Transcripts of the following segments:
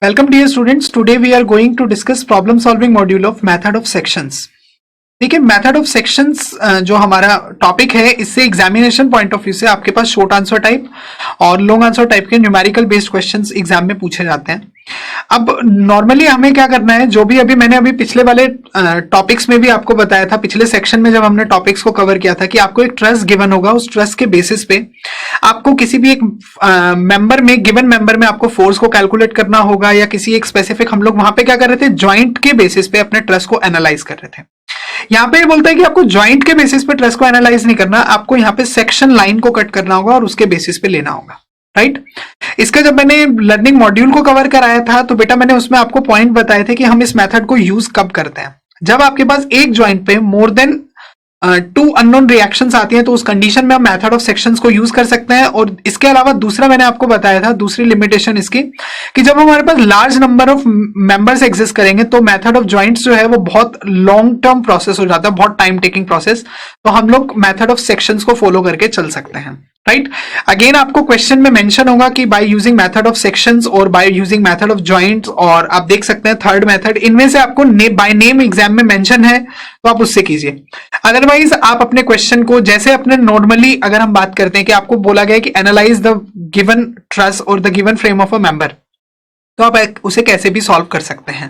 Welcome dear students. Today we are going to discuss problem solving module of method of sections. ठीक है, method of sections जो हमारा topic है, इससे examination point of view से आपके पास शॉर्ट आंसर टाइप और लॉन्ग आंसर टाइप के न्यूमेरिकल बेस्ड क्वेश्चंस एग्जाम में पूछे जाते हैं। अब नॉर्मली हमें क्या करना है, जो भी मैंने पिछले वाले टॉपिक्स में भी आपको बताया था, पिछले सेक्शन में जब हमने टॉपिक्स को कवर किया था कि आपको एक ट्रस्ट गिवन होगा, उस ट्रस्ट के बेसिस पे आपको किसी भी एक मेंबर में, गिवन मेंबर में आपको फोर्स को कैलकुलेट करना होगा, या किसी एक स्पेसिफिक, हम लोग वहां पे क्या कर रहे थे, ज्वाइंट के बेसिस पे अपने ट्रस्ट को एनालाइज कर रहे थे। यहाँ पे बोलता है कि आपको ज्वाइंट के बेसिस पे ट्रस्ट को एनालाइज नहीं करना, आपको यहाँ पे सेक्शन लाइन को कट करना होगा और उसके बेसिस पे लेना होगा, राइट। इसका जब मैंने लर्निंग मॉड्यूल को कवर कराया था तो बेटा मैंने उसमें आपको पॉइंट बताए थे कि हम इस मेथड को यूज कब करते हैं, जब आपके पास एक ज्वाइंट पे मोर देन 2 अननोन रिएक्शंस आती हैं, तो उस कंडीशन में हम मेथड ऑफ सेक्शंस को यूज कर सकते हैं। और इसके अलावा दूसरा मैंने आपको बताया था, दूसरी लिमिटेशन इसकी, कि जब हमारे पास large number of members exist करेंगे तो मेथड ऑफ ज्वाइंट्स जो है वो बहुत लॉन्ग टर्म प्रोसेस हो जाता है, बहुत टाइम टेकिंग प्रोसेस, तो हम लोग मेथड ऑफ सेक्शंस को फॉलो करके चल सकते हैं, राइट। अगेन आपको क्वेश्चन में मेंशन होगा कि by using method of sections और by using method of joints, और आप देख सकते हैं थर्ड मेथड, इनमें से आपको बाय नेम एग्जाम में मेंशन है तो आप उससे कीजिए। अदरवाइज आप अपने क्वेश्चन को, जैसे अपने नॉर्मली अगर हम बात करते हैं कि आपको बोला गया है कि एनालाइज द गिवन ट्रस्ट और the given frame of a member, तो आप उसे कैसे भी सॉल्व कर सकते हैं,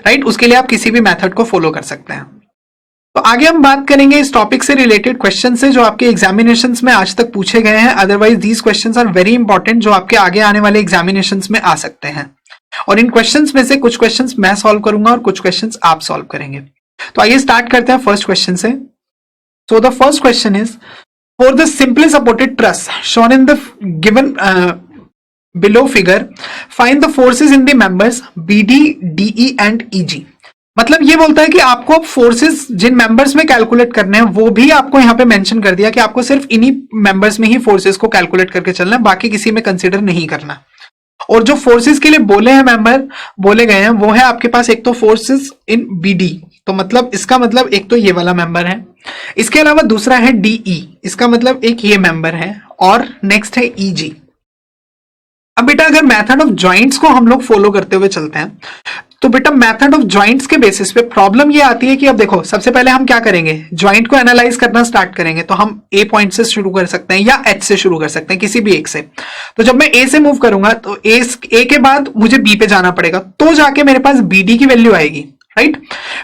राइट। उसके लिए आप किसी भी मेथड को फॉलो कर सकते हैं। तो आगे हम बात करेंगे इस टॉपिक से रिलेटेड क्वेश्चन से जो आपके एग्जामिनेशंस में आज तक पूछे गए हैं। Otherwise these questions are very important, जो आपके आगे आने वाले एग्जामिनेशंस में आ सकते हैं। और इन क्वेश्चंस में से कुछ क्वेश्चंस मैं सॉल्व करूंगा और कुछ क्वेश्चंस आप सॉल्व करेंगे। तो आइए स्टार्ट करते हैं फर्स्ट क्वेश्चन से। So the first question is, for the simply supported truss shown in the given below figure, find the forces in the members BD, DE and EG। मतलब ये बोलता है कि आपको फोर्सेस जिन मेंबर्स में कैलकुलेट करने हैं वो भी आपको यहाँ पे मेंशन कर दिया कि आपको सिर्फ इन्हीं मेंबर्स में ही फोर्सेस को कैलकुलेट करके चलना है, बाकी किसी में कंसीडर नहीं करना। और जो फोर्सेस के लिए बोले हैं मेंबर बोले गए हैं वो है आपके पास, एक तो फोर्सेस इन BD, तो मतलब इसका मतलब एक तो ये वाला मेंबर है, इसके अलावा दूसरा है DE, इसका मतलब एक ये मेंबर है, और नेक्स्ट है EG। अब बेटा अगर मेथड ऑफ जॉइंट्स को हम लोग फॉलो करते हुए चलते हैं तो बेटा मेथड ऑफ जॉइंट्स के बेसिस पे प्रॉब्लम ये आती है कि अब देखो, सबसे पहले हम क्या करेंगे, ज्वाइंट को एनालाइज करना स्टार्ट करेंगे। तो हम ए पॉइंट से शुरू कर सकते हैं या एच से शुरू कर सकते हैं, किसी भी एक से। तो जब मैं ए से मूव करूंगा तो ए के बाद मुझे बी पे जाना पड़ेगा, तो जाके मेरे पास BD की वैल्यू आएगी, राइट।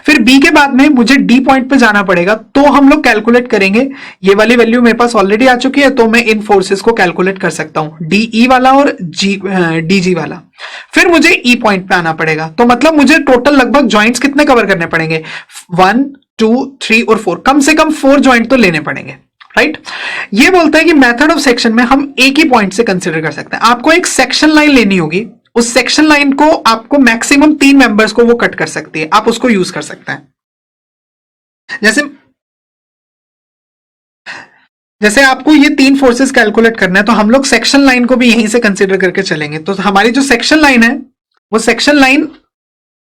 फिर बी के बाद में मुझे डी पॉइंट पे जाना पड़ेगा, तो हम लोग कैलकुलेट करेंगे, ये वाली वैल्यू मेरे पास ऑलरेडी आ चुकी है, तो मैं इन फोर्सेस को कैलकुलेट कर सकता हूं, DE वाला और DG वाला। फिर मुझे ई पॉइंट पे आना पड़ेगा, तो मतलब मुझे टोटल लगभग ज्वाइंट्स कितने कवर करने पड़ेंगे, 1 2 3 और 4, कम से कम 4 ज्वाइंट तो लेने पड़ेंगे, राइट। ये बोलता है कि मेथड ऑफ सेक्शन में हम एक ही पॉइंट से कंसिडर कर सकते हैं। आपको एक सेक्शन लाइन लेनी होगी, उस सेक्शन लाइन को आपको मैक्सिमम 3 मेंबर्स को वो कट कर सकती है, आप उसको यूज कर सकते हैं। जैसे आपको ये 3 फोर्सेस कैलकुलेट करना है, तो हम लोग सेक्शन लाइन को भी यहीं से कंसिडर करके चलेंगे। तो हमारी जो सेक्शन लाइन है, वो सेक्शन लाइन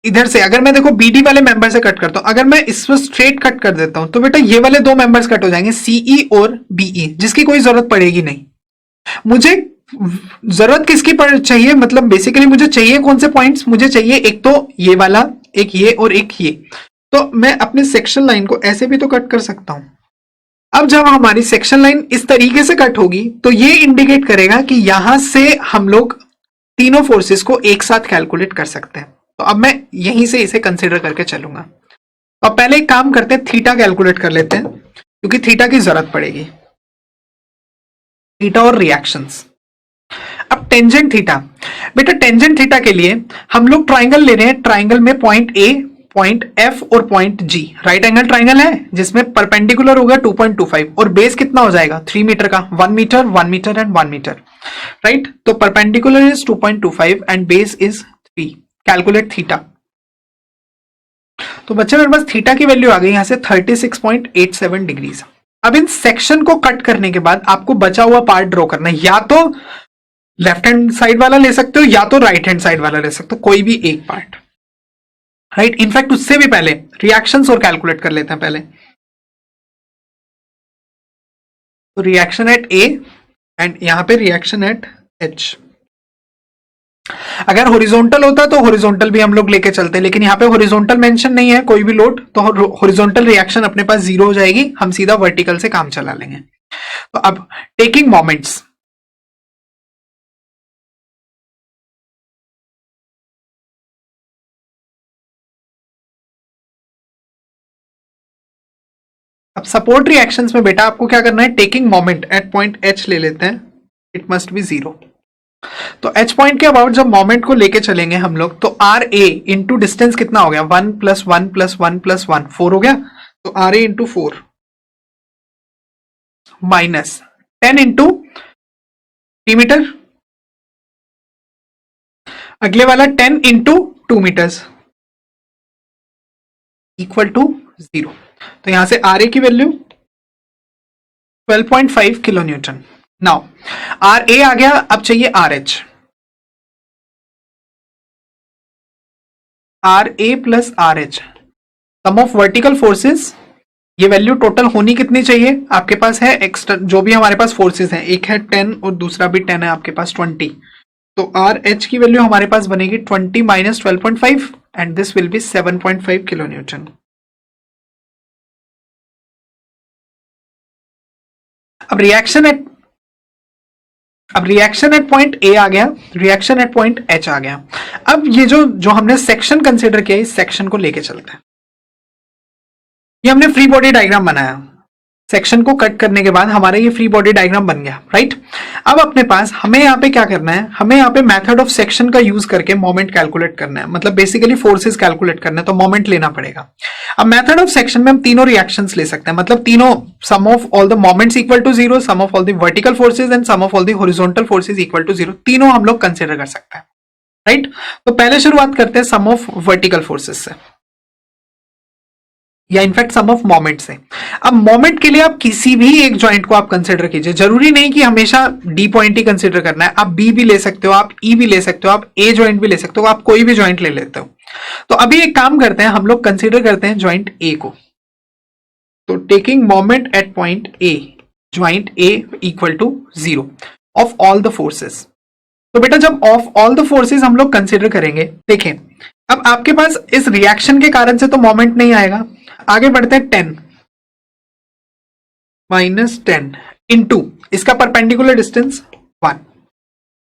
इधर से, अगर मैं देखो BD वाले मेंबर से कट करता हूं, अगर मैं इसको स्ट्रेट कट कर देता हूं तो बेटा ये वाले 2 मेंबर्स कट हो जाएंगे, CE और BE, जिसकी कोई जरूरत पड़ेगी नहीं। मुझे जरूरत किसकी चाहिए, मतलब बेसिकली मुझे चाहिए कौन से पॉइंट्स, मुझे चाहिए एक तो ये वाला, एक ये और एक ये। तो मैं अपने सेक्शन लाइन को ऐसे भी तो कट कर सकता हूं। अब जब हमारी सेक्शन लाइन इस तरीके से कट होगी तो ये इंडिकेट करेगा कि यहां से हम लोग तीनों फोर्सेस को एक साथ कैलकुलेट कर सकते हैं। तो अब मैं यहीं से इसे कंसीडर करके चलूंगा। तो अब पहले एक काम करते हैं, थीटा कैलकुलेट कर लेते हैं, क्योंकि थीटा की जरूरत पड़ेगी, थीटा और रिएक्शंस। अब टेंजेंट थीटा, बेटा टेंजेंट थीटा के लिए हम लोग ट्राइंगल ले रहे हैं, ट्राइंगल में पॉइंट ए, पॉइंट एफ और पॉइंट जी, राइट एंगल ट्राइंगल है, जिसमें परपेंडिकुलर होगा 2.25 और बेस कितना हो जाएगा 3 मीटर का, 1 metre 1 metre and 1 metre, right. तो perpendicular is 2.25 and base is 3। Calculate theta. तो बच्चे मेरे पास थीटा की वैल्यू आ गई यहां से 36.87 डिग्रीज। अब इन सेक्शन को कट करने के बाद आपको बचा हुआ पार्ट ड्रॉ करना है, या तो लेफ्ट हैंड साइड वाला ले सकते हो या तो राइट हैंड साइड वाला ले सकते हो, कोई भी एक पार्ट, राइट। इनफैक्ट उससे भी पहले रिएक्शंस और कैलकुलेट कर लेते हैं पहले। तो रिएक्शन एट ए एंड यहां पे रिएक्शन एट एच। अगर हॉरिजॉन्टल होता तो हॉरिजॉन्टल भी हम लोग लेके चलते, लेकिन यहाँ पे हॉरिजॉन्टल मेंशन नहीं है कोई भी लोड, तो हॉरिजॉन्टल रिएक्शन अपने पास जीरो हो जाएगी, हम सीधा वर्टिकल से काम चला लेंगे। तो अब टेकिंग मोमेंट्स, अब सपोर्ट रिएक्शंस में बेटा आपको क्या करना है, taking moment at point H ले लेते हैं, इट मस्ट बी जीरो। तो एच पॉइंट के अबाउट जब मोमेंट को लेके चलेंगे हम लोग, तो आर ए इंटू डिस्टेंस कितना हो गया, 1 + 1 + 1 + 1 4 हो गया, तो R A into 4 minus 10 into T metre, अगले वाला 10 इंटू 2 मीटर्स इक्वल टू 0। तो यहां से आर ए की value 12.5 kilo newton. Now R A आ गया, अब चाहिए R H, R A plus R H, sum of vertical forces, ये वैल्यू टोटल होनी कितनी चाहिए आपके पास है, एक्स्ट्रा जो भी हमारे पास फोर्सेस हैं, एक है 10 और दूसरा भी 10 है आपके पास 20, तो आर एच की वैल्यू हमारे पास बनेगी 20 minus 12.5 and this will be 7.5 kilo Newton. अब रिएक्शन एट पॉइंट ए आ गया, रिएक्शन एट पॉइंट एच आ गया। अब ये जो हमने सेक्शन कंसिडर किया, इस सेक्शन को लेके चलते हैं। ये हमने फ्री बॉडी डायग्राम बनाया, सेक्शन को कट करने के बाद हमारा ये फ्री बॉडी डायग्राम बन गया, राइट। अब अपने पास हमें यहाँ पे क्या करना है, हमें यहाँ पे मेथड ऑफ सेक्शन का यूज करके मोमेंट कैलकुलेट करना है, मतलब बेसिकली फोर्सेस कैलकुलेट करना है, तो मोमेंट लेना पड़ेगा। अब मेथड ऑफ सेक्शन में हम तीनों रिएक्शंस ले सकते हैं, मतलब तीनों sum of all the moments equal to 0, sum of all the vertical forces and sum of all the horizontal forces equal to 0, तीनों हम लोग कंसिडर कर सकते हैं, राइट। तो पहले शुरुआत करते हैं सम ऑफ वर्टिकल फोर्सेज से, या इनफैक्ट सम ऑफ मोमेंट से। अब मोमेंट के लिए आप किसी भी एक जॉइंट को आप कंसिडर कीजिए, जरूरी नहीं कि हमेशा डी पॉइंट ही कंसिडर करना है, आप बी भी ले सकते हो, आप ई भी ले सकते हो, आप ए जॉइंट भी ले सकते हो, आप कोई भी जॉइंट ले लेते हो। तो अभी एक काम करते हैं, हम लोग कंसिडर करते हैं जॉइंट ए को, तो taking moment at point A, joint A equal to 0 of all the forces. तो बेटा जब ऑफ ऑल द फोर्सेस हम लोग कंसिडर करेंगे, देखें अब आपके पास इस रिएक्शन के कारण से तो मोमेंट नहीं आएगा, आगे बढ़ते हैं 10 माइनस 10 इंटू इसका परपेंडिकुलर डिस्टेंस 1,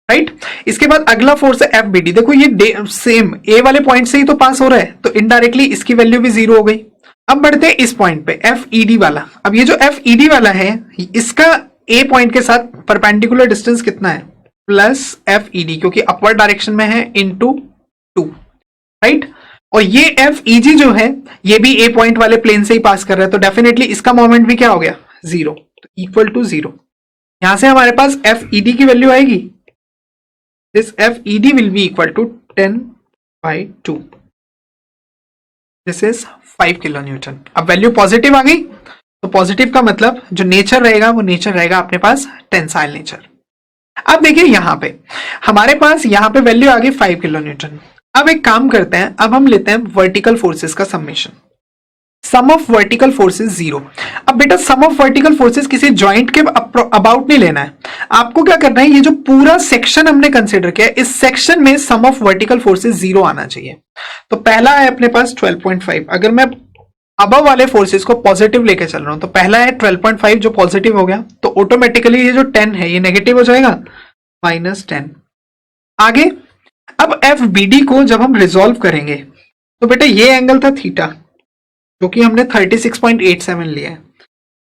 राइट। इसके बाद अगला फोर्स है एफ बी डी, देखो ये सेम ए वाले पॉइंट से ही तो पास हो रहा है, तो इनडायरेक्टली इसकी वैल्यू भी 0 हो गई। अब बढ़ते हैं इस पॉइंट पे एफ ई डी वाला, अब ये जो एफ ई डी वाला है इसका ए पॉइंट के साथ परपेंडिकुलर डिस्टेंस कितना है, प्लस एफ ई डी, क्योंकि अपवर्ड डायरेक्शन में है, इंटू 2, राइट। और ये एफ ई जी जो है ये भी ए पॉइंट वाले प्लेन से ही पास कर रहा है, तो डेफिनेटली इसका मोमेंट भी क्या हो गया 0, तो इक्वल टू 0। यहां से हमारे पास एफ ई डी की वैल्यू आएगी, this F E D will be equal to 10/2, this is 5 kilonewton. अब वैल्यू पॉजिटिव आ गई, तो पॉजिटिव का मतलब जो नेचर रहेगा वो नेचर रहेगा अपने पास टेंसाइल नेचर। अब देखिए यहां पे हमारे पास यहां पे वैल्यू आ गई 5 किलो न्यूटन। अब एक काम करते हैं, अब हम लेते हैं वर्टिकल फोर्सेस का summation, sum of vertical forces 0। अब बेटा सम ऑफ वर्टिकल फोर्सेस किसी जॉइंट के अबाउट नहीं लेना है, आपको क्या करना है, ये जो पूरा सेक्शन हमने कंसिडर किया, इस सेक्शन में सम ऑफ वर्टिकल फोर्सेस 0 आना चाहिए। तो पहला है अपने पास 12.5, अगर मैं अबव वाले फोर्सेस को पॉजिटिव लेके चल रहा हूं, तो पहला है 12.5 जो पॉजिटिव हो गया, तो ऑटोमेटिकली ये जो 10 है ये नेगेटिव हो जाएगा, -10। आगे अब एफ बी डी को जब हम रिजॉल्व करेंगे, तो बेटा ये एंगल था थीटा, जो कि हमने 36.87 लिया है,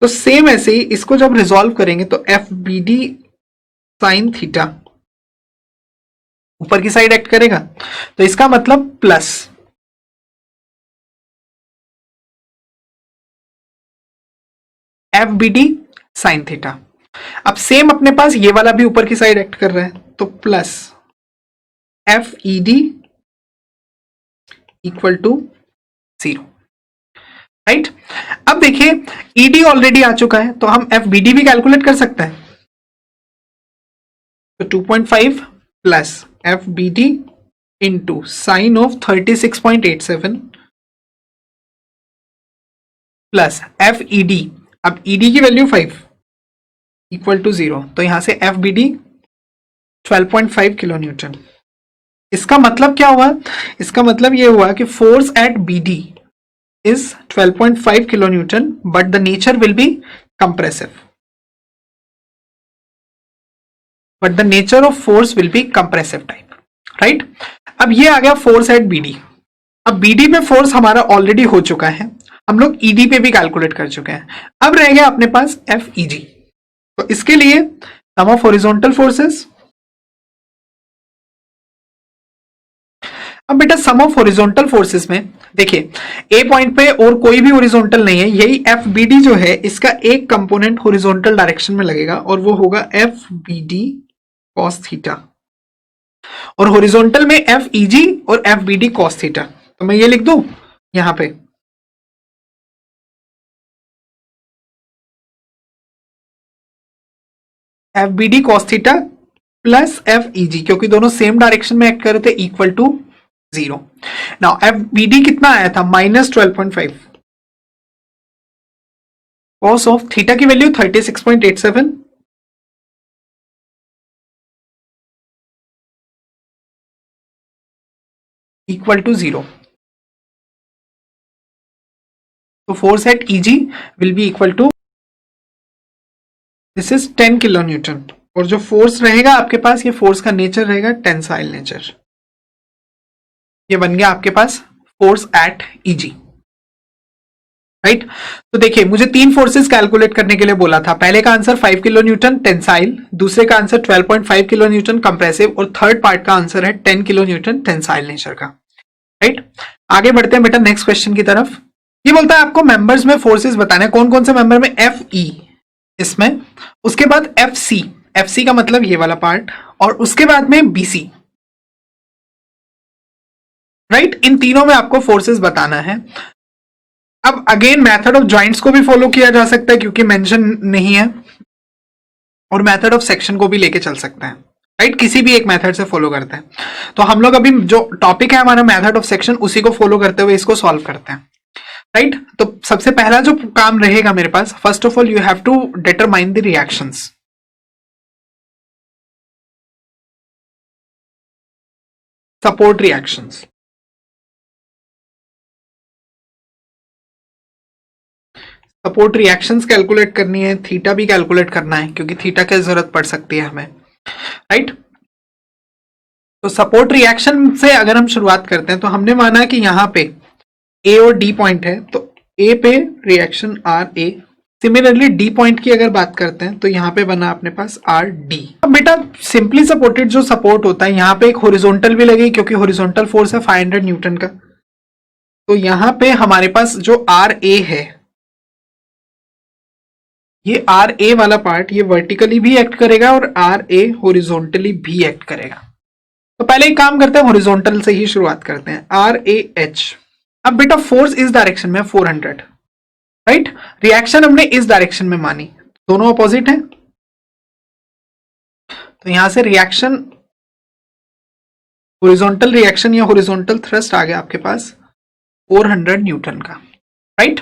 तो सेम ऐसे ही इसको जब रिजॉल्व करेंगे तो F B D sine theta ऊपर की साइड एक्ट करेगा, तो इसका मतलब plus F B D sine theta. अब सेम अपने पास ये वाला भी ऊपर की साइड एक्ट कर रहा है, तो plus F E D equal to 0, right. अब देखिए ईडी ऑलरेडी आ चुका है, तो हम एफ बी डी भी कैलकुलेट कर सकते हैं, तो 2.5 plus F B D into sine of 36.87 plus F E D, अब ई डी की वैल्यू 5 इक्वल टू 0, तो यहां से F B D 12.5 kilo Newton. इसका मतलब क्या हुआ? इसका मतलब ये हुआ कि force at B D is 12.5 kilonewton, but the nature will be compressive. But the nature of force will be compressive type, right? अब ये आ गया फोर्स एट बीडी. अब बीडी में फोर्स हमारा ऑलरेडी हो चुका है, हम लोग ईडी पे भी कैलकुलेट कर चुके हैं. अब रह गया अपने पास एफ ई जी. तो इसके लिए सम ऑफ हॉरिजॉन्टल फोर्सेस. अब बेटा सम ऑफ हॉरिजॉन्टल फोर्सेस में देखिए, ए पॉइंट पे और कोई भी हॉरिजॉन्टल नहीं है, यही एफ बी डी जो है इसका एक कंपोनेंट हॉरिजॉन्टल डायरेक्शन में लगेगा और वो होगा F B D cos theta. और हॉरिजॉन्टल में एफ ई जी और F B D cos theta. तो मैं ये लिख दूं यहां पे, F B D cos theta plus F E G, क्योंकि दोनों सेम डायरेक्शन में एक्ट कर रहे थे, equal to 0. Now F B D कितना आया था? -12.5. कॉस ऑफ थीटा की वैल्यू 36.87, इक्वल टू 0. तो force at easy will be equal to, this is 10 kilonewton. और जो फोर्स रहेगा आपके पास, ये फोर्स का नेचर रहेगा टेंसाइल नेचर. ये बन गया आपके पास फोर्स एट ईजी, राइट? तो देखिए, मुझे 3 फोर्सेस कैलकुलेट करने के लिए बोला था. पहले का आंसर 5 किलो न्यूटन टेंसाइल, दूसरे का आंसर 12.5 किलो न्यूटन कंप्रेसिव, और थर्ड पार्ट का आंसर है 10 किलो न्यूटन टेंसाइल नेचर का, राइट? आगे बढ़ते हैं बेटा नेक्स्ट क्वेश्चन की तरफ. ये बोलता है आपको मेंबर्स में फोर्सेस बताने, कौन कौन से मेंबर में? एफ ई इसमें, उसके बाद एफ सी, एफ सी का मतलब ये वाला पार्ट, और उसके बाद में बी सी, राइट? इन तीनों में आपको फोर्सेस बताना है. अब अगेन मेथड ऑफ जॉइंट्स को भी फॉलो किया जा सकता है क्योंकि मेंशन नहीं है, और मेथड ऑफ सेक्शन को भी लेके चल सकते हैं, राइट? किसी भी एक मेथड से फॉलो करते हैं. तो हम लोग अभी जो टॉपिक है हमारा मेथड ऑफ सेक्शन, उसी को फॉलो करते हुए इसको सॉल्व करते हैं, राइट? तो सबसे पहला जो काम रहेगा मेरे पास, first of all you have to determine the reactions. Support reactions. Support reactions calculate करनी है, थीटा भी कैलकुलेट करना है क्योंकि थीटा की जरूरत पड़ सकती है हमें, राइट? तो सपोर्ट रिएक्शन से अगर हम शुरुआत करते हैं, तो हमने माना कि यहां पे ए और डी पॉइंट है, तो ए पे reaction R A. Similarly D point की अगर बात करते हैं तो यहां पे बना अपने पास आर डी. अब बेटा सिंपली सपोर्टेड जो सपोर्ट होता है, यहां पे एक हॉरिजॉन्टल भी लगेगी क्योंकि हॉरिजॉन्टल फोर्स है 500 न्यूटन का. तो यहां पे हमारे पास जो आर ए है, ये आर ए वाला पार्ट, ये वर्टिकली भी एक्ट करेगा और आर ए हॉरिजॉन्टली भी एक्ट करेगा. तो पहले एक काम करते हैं, हॉरिजॉन्टल से ही शुरुआत करते हैं. R A H. अब बेटा फोर्स इस डायरेक्शन में 400, राइट? रिएक्शन हमने इस डायरेक्शन में मानी, दोनों अपोजिट हैं, तो यहां से रिएक्शन, हॉरिजॉन्टल रिएक्शन या हॉरिजॉन्टल थ्रस्ट आ गया आपके पास 400 न्यूटन का, राइट?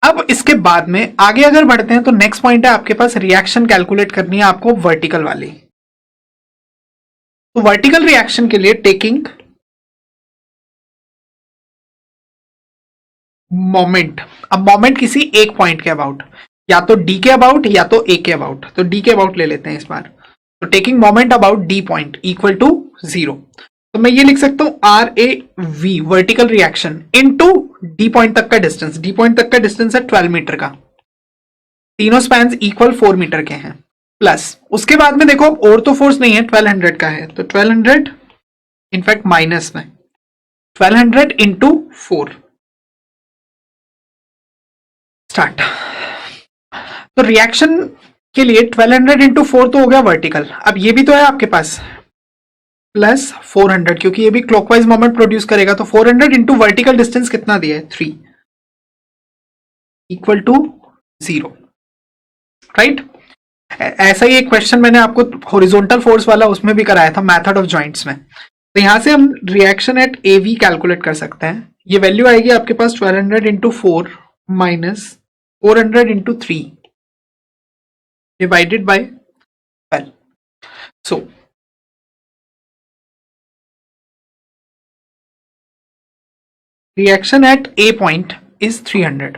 अब इसके बाद में आगे अगर बढ़ते हैं तो नेक्स्ट पॉइंट है आपके पास, रिएक्शन कैलकुलेट करनी है आपको वर्टिकल वाली. तो वर्टिकल रिएक्शन के लिए टेकिंग मोमेंट. अब मोमेंट किसी एक पॉइंट के अबाउट, या तो डी के अबाउट या तो ए के अबाउट, तो डी के अबाउट ले लेते हैं इस बार. तो taking moment about D point equal to 0. तो मैं ये लिख सकता हूं R A V vertical reaction into D point तक का डिस्टेंस. डी पॉइंट तक का डिस्टेंस है 12 मीटर का, तीनों स्पैन्स इक्वल 4 मीटर के हैं, प्लस उसके बाद में देखो और तो फोर्स नहीं है, 1200 का है, तो 1200 इनफैक्ट माइनस में 1200 इंटू 4. स्टार्ट. तो रिएक्शन के लिए 1200 इंटू 4 तो हो गया वर्टिकल. अब ये भी तो है आपके पास प्लस 400, क्योंकि ये भी क्लॉकवाइज मोमेंट प्रोड्यूस करेगा. तो 400 इंटू वर्टिकल डिस्टेंस कितना दिया है? 3, इक्वल टू 0, राइट? ऐसा ही एक क्वेश्चन मैंने आपको हॉरिजॉन्टल फोर्स वाला उसमें भी कराया था, मेथड ऑफ जॉइंट्स में. तो यहां से हम reaction at A V calculate कर सकते हैं. ये वैल्यू आएगी आपके पास 1200 into 4 minus 400 into 3 divided by 12. So reaction at A point is 300।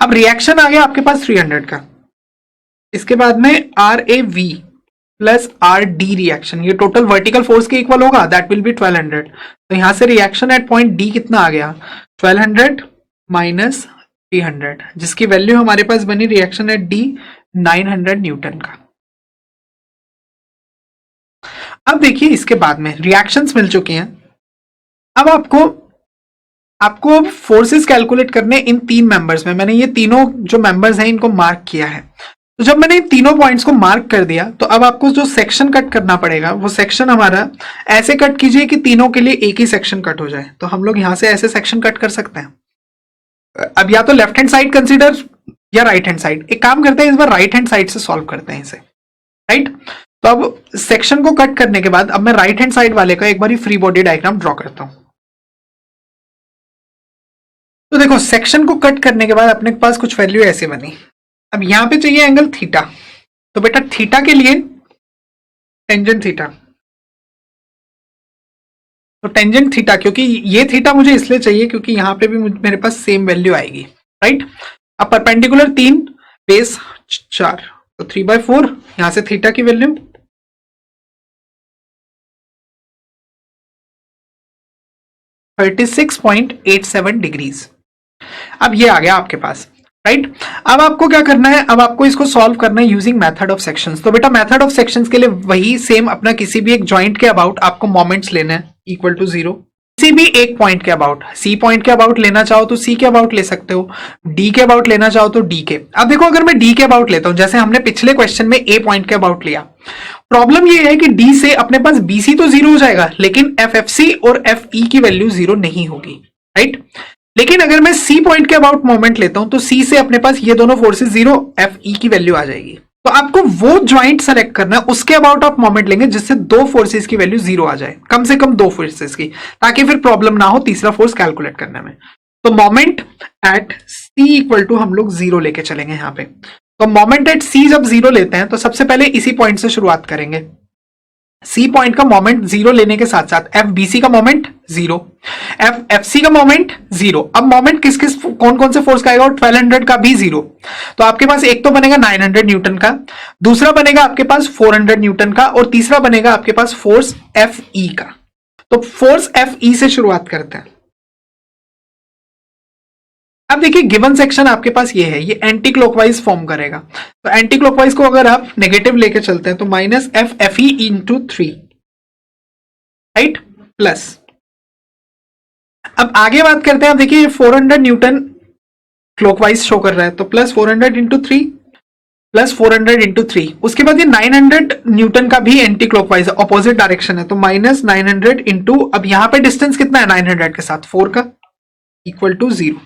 अब रिएक्शन आ गया आपके पास 300 का, इसके बाद में R A V plus R D reaction, ये टोटल वर्टिकल फोर्स के इक्वल होगा, दैट विल बी 1200। तो यहां से रिएक्शन एट पॉइंट डी कितना आ गया, 1200 माइनस 300, जिसकी वैल्यू हमारे पास बनी रिएक्शन एट डी 900 न्यूटन का। अब देखिए इसके बाद में रिएक्शंस मिल चुकी हैं, अब आपको फोर्सेस कैलकुलेट करने इन तीन मेंबर्स में। मैंने ये तीनों जो मेंबर्स हैं इनको मार्क किया है। तो जब मैंने इन तीनों पॉइंट्स को मार्क कर दिया तो अब आपको जो सेक्शन कट करना पड़ेगा वो सेक्शन हमारा ऐसे कट कीजिए कि तीनों के लिए एक ही सेक्शन कट हो जाए। तो हम लोग यहां से ऐसे सेक्शन कट कर सकते हैं। अब या तो लेफ्ट हैंड साइड कंसीडर या राइट हैंड साइड। एक काम करते हैं, इस बार राइट हैंड साइड से सॉल्व करते हैं इसे, राइट। तो अब सेक्शन को कट करने के बाद अब मैं राइट हैंड साइड वाले का एक बार फ्री बॉडी डायग्राम ड्रॉ करता हूं। तो देखो सेक्शन को कट करने के बाद अपने पास कुछ वैल्यू ऐसे बनी। अब यहां पे चाहिए एंगल थीटा, तो बेटा थीटा के लिए टेंजेंट थीटा, तो टेंजेंट थीटा, क्योंकि ये थीटा मुझे इसलिए चाहिए क्योंकि यहां पे भी मेरे पास सेम वैल्यू आएगी, राइट। अब परपेंडिकुलर 3 बेस 4, तो 3/4, यहां से थीटा की वैल्यू 36.87 डिग्रीज। अब ये आ गया आपके पास, राइट। अब आपको क्या करना है, अब आपको इसको सॉल्व करना है यूजिंग मेथड ऑफ सेक्शंस। तो बेटा मेथड ऑफ सेक्शंस के लिए वही सेम अपना किसी भी एक जॉइंट के अबाउट आपको मोमेंट्स लेना है इक्वल टू 0। किसी भी एक पॉइंट के अबाउट, सी पॉइंट के अबाउट लेना चाहो तो सी के अबाउट ले सकते हो, डी के अबाउट लेना चाहो तो डी के। अब देखो अगर मैं डी के अबाउट लेता हूं, जैसे हमने पिछले क्वेश्चन में ए पॉइंट के अबाउट लिया, प्रॉब्लम ये है कि डी से अपने पास बीसी तो 0 हो जाएगा लेकिन एफ एफ सी और एफ ई की वैल्यू 0 नहीं होगी, राइट। लेकिन अगर मैं सी पॉइंट के अबाउट मोमेंट लेता हूं तो सी से अपने पास ये दोनों फोर्सेस 0, एफ ई की वैल्यू आ जाएगी। तो आपको वो ज्वाइंट सेलेक्ट करना है, उसके अबाउट आप मोमेंट लेंगे जिससे दो फोर्सेस की वैल्यू 0 आ जाए, कम से कम दो फोर्सेस की, ताकि फिर प्रॉब्लम ना हो तीसरा फोर्स कैलकुलेट करने में। तो moment at C equal to हम लोग 0 लेके चलेंगे यहां पे। तो मोमेंट एट सी जब 0 लेते हैं तो सबसे पहले इसी पॉइंट से शुरुआत करेंगे। सी पॉइंट का मोमेंट 0 लेने के साथ साथ एफ बी सी का मोमेंट 0, एफ एफ सी का मोमेंट 0। अब मोमेंट किस किस कौन कौन से फोर्स का आएगा, और 1200 का भी 0। तो आपके पास एक तो बनेगा 900 न्यूटन का, दूसरा बनेगा आपके पास 400 न्यूटन का, और तीसरा बनेगा आपके पास फोर्स एफ ई का। तो फोर्स एफ ई से शुरुआत करते हैं। अब देखिए गिवन सेक्शन आपके पास ये है, ये एंटी क्लॉकवाइज फॉर्म करेगा। तो एंटी क्लॉकवाइज को अगर आप नेगेटिव लेके चलते हैं तो minus F F E into 3, right, plus. अब आगे बात करते हैं। अब देखिए 400 न्यूटन क्लॉकवाइज शो कर रहा है, तो प्लस 400 इंटू 3 प्लस 400 इंटू 3। उसके बाद ये 900 न्यूटन का भी एंटी क्लॉकवाइज ऑपोजिट डायरेक्शन है, तो माइनस 900 इंटू, अब यहां पे डिस्टेंस कितना है 900 के साथ 4 का, इक्वल टू 0।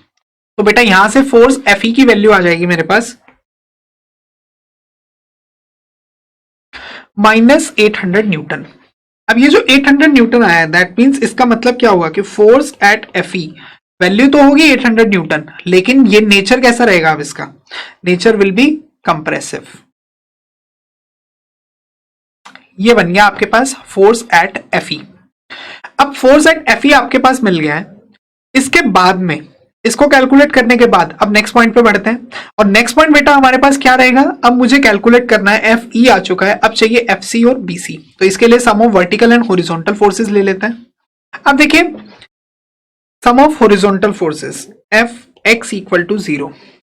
तो बेटा यहां से फोर्स एफ ई की वैल्यू आ जाएगी मेरे पास माइनस 800 न्यूटन। अब ये जो 800 न्यूटन आया है दैट मींस इसका मतलब क्या हुआ कि force at F E value तो होगी 800 न्यूटन, लेकिन ये नेचर कैसा रहेगा, अब इसका नेचर विल बी कंप्रेसिव। ये बन गया आपके पास फोर्स एट एफ ई। अब फोर्स एट एफ ई आपके पास मिल गया है। इसके बाद में इसको कैलकुलेट करने के बाद अब नेक्स्ट पॉइंट पे बढ़ते हैं, और नेक्स्ट पॉइंट बेटा हमारे पास क्या रहेगा, अब मुझे कैलकुलेट करना है, एफ ई आ चुका है, अब चाहिए एफ सी और बी सी। तो इसके लिए sum of vertical and horizontal forces ले लेते हैं। अब देखिए sum of horizontal forces F X equal to 0।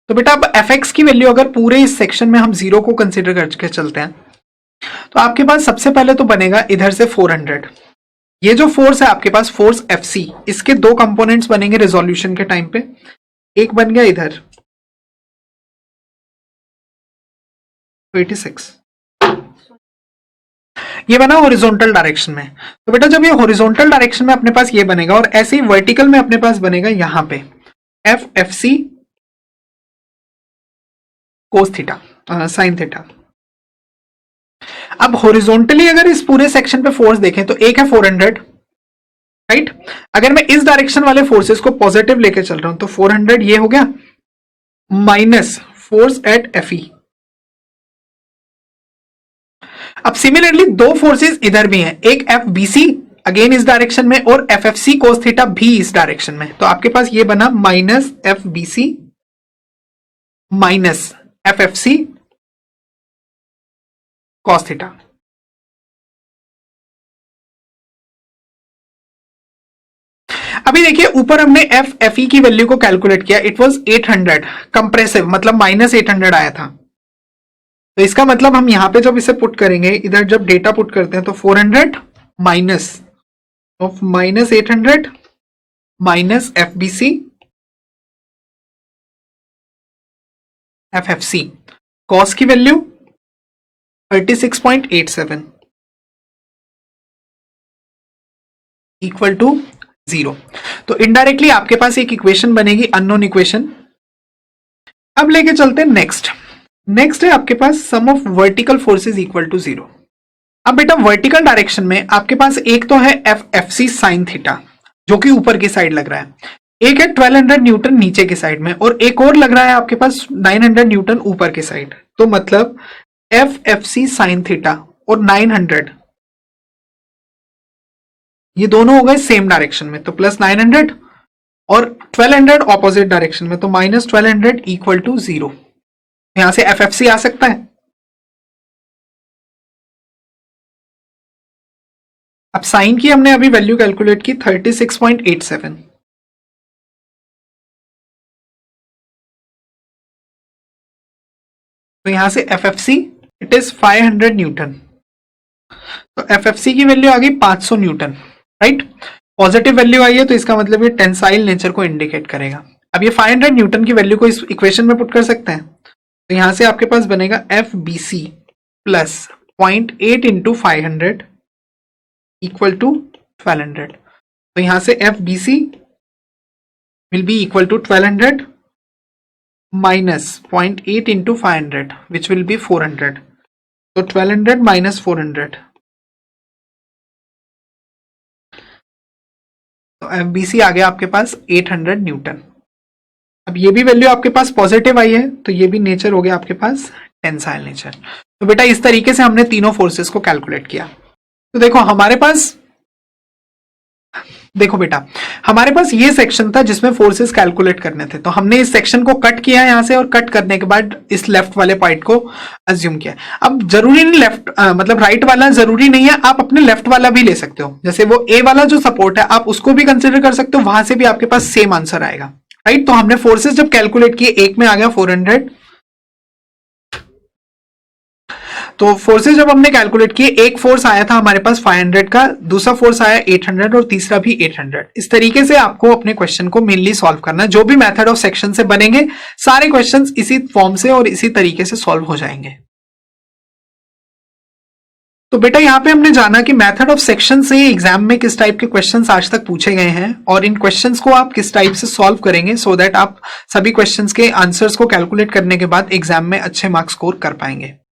तो बेटा अब एफ एक्स की वैल्यू अगर पूरे इस सेक्शन में हम 0 को कंसिडर करके चलते हैं तो आपके पास सबसे पहले तो बनेगा इधर से 400। ये जो फोर्स है आपके पास फोर्स एफ सी, इसके दो कंपोनेंट्स बनेंगे रेजोल्यूशन के टाइम पे। एक बन गया इधर 86, ये बना हॉरिजॉन्टल डायरेक्शन में। तो बेटा जब ये हॉरिजॉन्टल डायरेक्शन में अपने पास ये बनेगा, और ऐसे ही वर्टिकल में अपने पास बनेगा यहां पे F F C cos theta sine theta. अब हॉरिजॉन्टली अगर इस पूरे सेक्शन पे फोर्स देखें तो एक है 400, राइट। अगर मैं इस डायरेक्शन वाले फोर्सेस को पॉजिटिव लेके चल रहा हूं तो 400 ये हो गया minus force at F E. अब सिमिलरली दो फोर्सेस इधर भी हैं, एक एफ बी सी, अगेन इस डायरेक्शन में, और F F C cos theta भी इस डायरेक्शन में। तो आपके पास ये बना minus F B C minus F F C cos theta. अभी देखिए ऊपर हमने एफ एफ ई की वैल्यू को कैलकुलेट किया, इट वाज 800 कंप्रेसिव, मतलब माइनस 800 आया था। तो इसका मतलब हम यहां पे जब इसे पुट करेंगे, इधर जब डेटा पुट करते हैं तो 400 minus of minus 800 minus F B C F F C cos की वैल्यू 36.87 इक्वल टू 0। तो इनडायरेक्टली आपके पास एक इक्वेशन बनेगी, अननोन इक्वेशन। अब लेके चलते हैं नेक्स्ट। नेक्स्ट है आपके पास sum of vertical forces equal to 0। अब बेटा वर्टिकल डायरेक्शन में आपके पास एक तो है F F C sine theta जो कि ऊपर की साइड लग रहा है, एक है 1200 न्यूटन नीचे की साइड में, और एक और लग रहा है आपके पास 900 न्यूटन ऊपर की साइड। तो मतलब F F C sine theta और 900 ये दोनों हो गए सेम डायरेक्शन में, तो प्लस 900, और 1200 ऑपोजिट डायरेक्शन में, तो माइनस 1200 इक्वल टू 0। यहां से एफ एफ सी आ सकता है। अब साइन की हमने अभी वैल्यू कैलकुलेट की 36.87, तो यहां से F F see it is 500 Newton. तो एफ एफ सी की वैल्यू आ गई 500 न्यूटन, राइट। पॉजिटिव वैल्यू आई है तो इसका मतलब ये टेंसाइल नेचर को इंडिकेट करेगा। अब ये 500 न्यूटन की वैल्यू को इस इक्वेशन में पुट कर सकते हैं, तो यहां से आपके पास बनेगा F B C plus 0.8 into 500 equal to 1200। तो यहां से F B C will be equal to 1200 minus 0.8 into 500 which will be 400। तो 1200 माइनस 400, तो एफ बी सी आ गया आपके पास 800 न्यूटन। अब ये भी वैल्यू आपके पास पॉजिटिव आई है, तो ये भी नेचर हो गया आपके पास टेंसाइल नेचर। तो बेटा इस तरीके से हमने तीनों फोर्सेस को कैलकुलेट किया। तो देखो हमारे पास, देखो बेटा हमारे पास ये सेक्शन था जिसमें फोर्सेस कैलकुलेट करने थे, तो हमने इस सेक्शन को कट किया यहां से, और कट करने के बाद इस लेफ्ट वाले पार्ट को अज्यूम किया। अब जरूरी नहीं लेफ्ट मतलब राइट वाला जरूरी नहीं है, आप अपने लेफ्ट वाला भी ले सकते हो। जैसे वो ए वाला जो सपोर्ट है आप उसको भी कंसिडर कर सकते हो, वहां से भी आपके पास सेम आंसर आएगा, राइट। तो हमने फोर्सेस जब कैलकुलेट किए, एक में आ गया 400, तो फोर्सेस जब हमने कैलकुलेट किए, एक फोर्स आया था हमारे पास 500 का, दूसरा फोर्स आया 800 और तीसरा भी 800। इस तरीके से आपको अपने क्वेश्चन को मेनली सॉल्व करना है। जो भी मेथड ऑफ सेक्शन से बनेंगे सारे क्वेश्चंस इसी फॉर्म से और इसी तरीके से सॉल्व हो जाएंगे। तो बेटा यहाँ पे हमने जाना कि मेथड ऑफ सेक्शन से एग्जाम में किस टाइप के क्वेश्चंस आज तक पूछे गए हैं, और इन क्वेश्चंस को आप किस टाइप से सॉल्व करेंगे, सो दैट आप सभी क्वेश्चंस के आंसर्स को कैलकुलेट करने के बाद एग्जाम में अच्छे मार्क्स स्कोर कर पाएंगे।